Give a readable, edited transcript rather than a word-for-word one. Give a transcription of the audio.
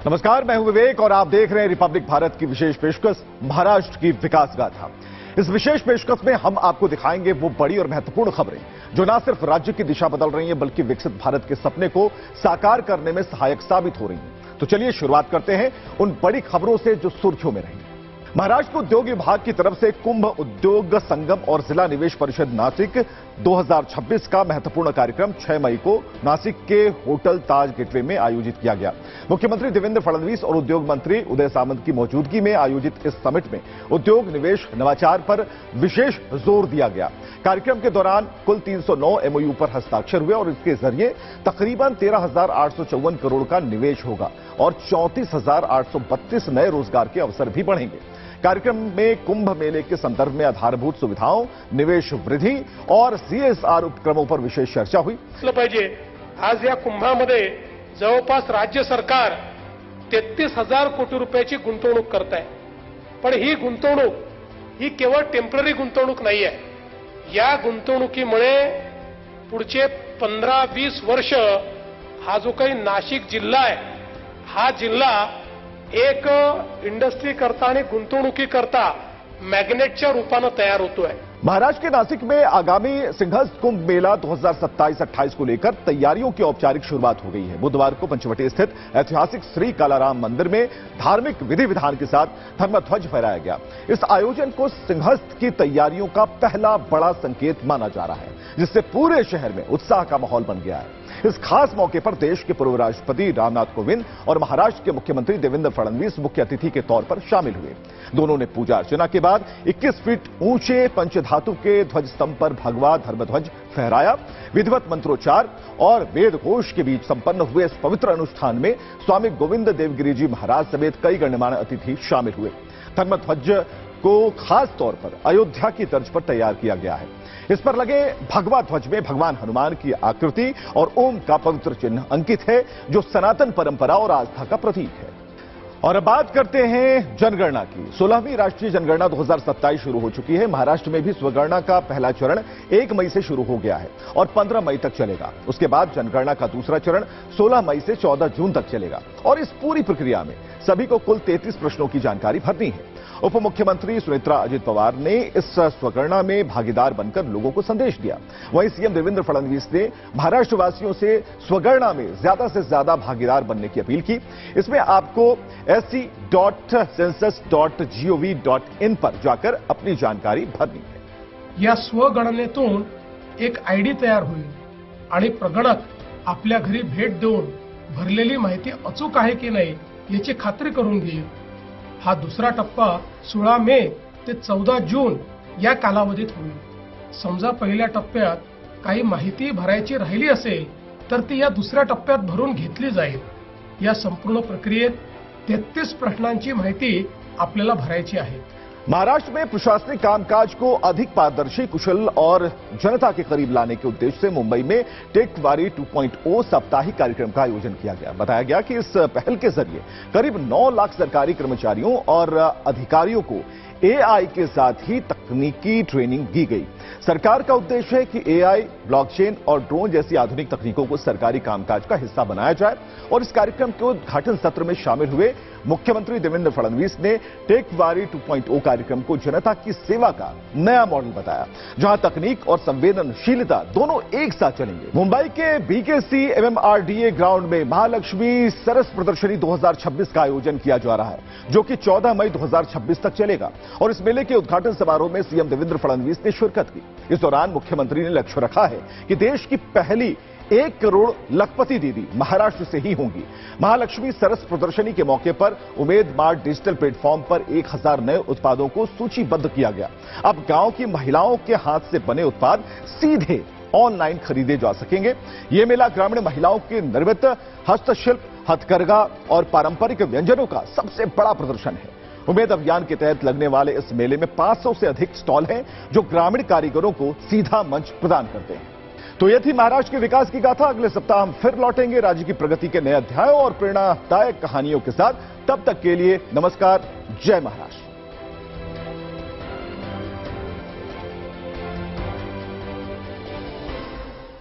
नमस्कार, मैं हूं विवेक और आप देख रहे हैं रिपब्लिक भारत की विशेष पेशकश महाराष्ट्र की विकास गाथा। इस विशेष पेशकश में हम आपको दिखाएंगे वो बड़ी और महत्वपूर्ण खबरें जो न सिर्फ राज्य की दिशा बदल रही हैं बल्कि विकसित भारत के सपने को साकार करने में सहायक साबित हो रही हैं। तो चलिए शुरुआत करते हैं उन बड़ी खबरों से जो सुर्खियों में रही। महाराष्ट्र उद्योग विभाग की तरफ से कुंभ उद्योग संगम और जिला निवेश परिषद नासिक 2026 का महत्वपूर्ण कार्यक्रम 6 मई को नासिक के होटल ताज गेटवे में आयोजित किया गया। मुख्यमंत्री देवेंद्र फडणवीस और उद्योग मंत्री उदय सामंत की मौजूदगी में आयोजित इस समिट में उद्योग, निवेश, नवाचार पर विशेष जोर दिया गया। कार्यक्रम के दौरान कुल 309 एमओयू पर हस्ताक्षर हुए और इसके जरिए तकरीबन 13,854 करोड़ का निवेश होगा और 34,832 नए रोजगार के अवसर भी बढ़ेंगे। कार्यक्रम में कुंभ मेले के संदर्भ में आधारभूत सुविधाओं, निवेश वृद्धि और सीएसआर उपक्रमों पर विशेष चर्चा हुई। पाहिजे आज या कुंभामध्ये जवळपास राज्य सरकार 33,000 कोटी रुपयाची गुंतवणूक करत आहे, पण ही गुंतवणूक ही केवळ टेम्पररी गुंतवणूक नाहीये। या गुंतवणुकीमुळे पुढचे 15-20 वर्ष हा जो काही नाशिक जिल्हा आहे हा जिल्हा एक इंडस्ट्री करता आणि गुंतवणुकी करता मैग्नेटच्या रूपाने तयार होतोय। महाराष्ट्र के नासिक में आगामी सिंहस्थ कुंभ मेला 2027-28 को लेकर तैयारियों की औपचारिक शुरुआत हो गई है। बुधवार को पंचवटी स्थित ऐतिहासिक श्री कालाराम मंदिर में धार्मिक विधि विधान के साथ धर्मध्वज फहराया गया। इस आयोजन को सिंहस्थ की तैयारियों का पहला बड़ा संकेत माना जा रहा है, जिससे पूरे शहर में उत्साह का माहौल बन गया है। इस खास मौके पर देश के पूर्व राष्ट्रपति रामनाथ कोविंद और महाराष्ट्र के मुख्यमंत्री देवेंद्र फडणवीस मुख्य अतिथि के तौर पर शामिल हुए। दोनों ने पूजा अर्चना के बाद 21 फीट ऊंचे पंचधातु के ध्वज स्तंभ पर भगवा धर्मध्वज फहराया। विधिवत मंत्रोच्चार और वेद घोष के बीच संपन्न हुए इस पवित्र अनुष्ठान में स्वामी गोविंद देवगिरी जी महाराज समेत कई गण्यमान्य अतिथि शामिल हुए। धर्मध्वज को खास तौर पर अयोध्या की तर्ज पर तैयार किया गया है। इस पर लगे भगवा ध्वज में भगवान हनुमान की आकृति और ओम का पवित्र चिन्ह अंकित है, जो सनातन परंपरा और आस्था का प्रतीक है। और अब बात करते हैं जनगणना की। 16वीं राष्ट्रीय जनगणना 2027 शुरू हो चुकी है। महाराष्ट्र में भी स्वगणना का पहला चरण 1 मई से शुरू हो गया है और 15 मई तक चलेगा। उसके बाद जनगणना का दूसरा चरण 16 मई से 14 जून तक चलेगा और इस पूरी प्रक्रिया में सभी को कुल 33 प्रश्नों की जानकारी भरनी है। उप मुख्यमंत्री सुनेत्रा अजित पवार ने इस स्वगणना में भागीदार बनकर लोगों को संदेश दिया। वहीं सीएम देवेंद्र फडणवीस ने महाराष्ट्र वासियों से स्वगणना में ज्यादा से ज्यादा भागीदार बनने की अपील की। इसमें आपको sc.census.gov.in पर जाकर अपनी जानकारी भरनी है। या स्वगणनेतून एक आयडी तयार होईल आणि प्रगणक आपल्या घरी भेट देऊन भरलेली माहिती अचूक आहे की नाही याची खात्री करून घेईल। हा दुसरा टप्पा 16 मे ते 14 जून या कालावधीत होईल। समजा पहिल्या टप्प्यात काही माहिती भरायची राहिली असेल तर ती या दुसऱ्या टप्प्यात भरून घेतली जाईल। या संपूर्ण प्रक्रियेत 33 प्रश्नांची माहिती आपल्याला भरायची आहे। महाराष्ट्र में प्रशासनिक कामकाज को अधिक पारदर्शी, कुशल और जनता के करीब लाने के उद्देश्य से मुंबई में टेकवारी 2.0 साप्ताहिक कार्यक्रम का आयोजन किया गया। बताया गया कि इस पहल के जरिए करीब 9 लाख सरकारी कर्मचारियों और अधिकारियों को एआई के साथ ही तकनीकी ट्रेनिंग दी गई। सरकार का उद्देश्य है कि एआई, ब्लॉकचेन और ड्रोन जैसी आधुनिक तकनीकों को सरकारी कामकाज का हिस्सा बनाया जाए। और इस कार्यक्रम के उद्घाटन सत्र में शामिल हुए मुख्यमंत्री देवेंद्र फडणवीस ने टेकवारी 2.0 कार्यक्रम को जनता की सेवा का नया मॉडल बताया, जहां तकनीक और संवेदनशीलता दोनों एक साथ चलेंगे। मुंबई के बीकेसी एमएमआरडीए ग्राउंड में महालक्ष्मी सरस प्रदर्शनी 2026 का आयोजन किया जा रहा है, जो कि 14 मई 2026 तक चलेगा। और इस मेले के उद्घाटन समारोह में सीएम देवेंद्र फडणवीस ने शिरकत की। इस दौरान मुख्यमंत्री ने लक्ष्य रखा है कि देश की पहली 1 करोड़ लखपति दीदी महाराष्ट्र से ही होंगी। महालक्ष्मी सरस प्रदर्शनी के मौके पर उमेद मार्ट डिजिटल प्लेटफॉर्म पर 1000 नए उत्पादों को सूचीबद्ध किया गया। अब गांव की महिलाओं के हाथ से बने उत्पाद सीधे ऑनलाइन खरीदे जा सकेंगे। यह मेला ग्रामीण महिलाओं के निर्मित हस्तशिल्प, हथकरघा और पारंपरिक व्यंजनों का सबसे बड़ा प्रदर्शन है। उमेद अभियान के तहत लगने वाले इस मेले में 500 से अधिक स्टॉल हैं, जो ग्रामीण कारीगरों को सीधा मंच प्रदान करते हैं। तो यह थी महाराष्ट्र के विकास की गाथा। अगले सप्ताह हम फिर लौटेंगे राज्य की प्रगति के नए अध्यायों और प्रेरणादायक कहानियों के साथ। तब तक के लिए नमस्कार, जय महाराष्ट्र।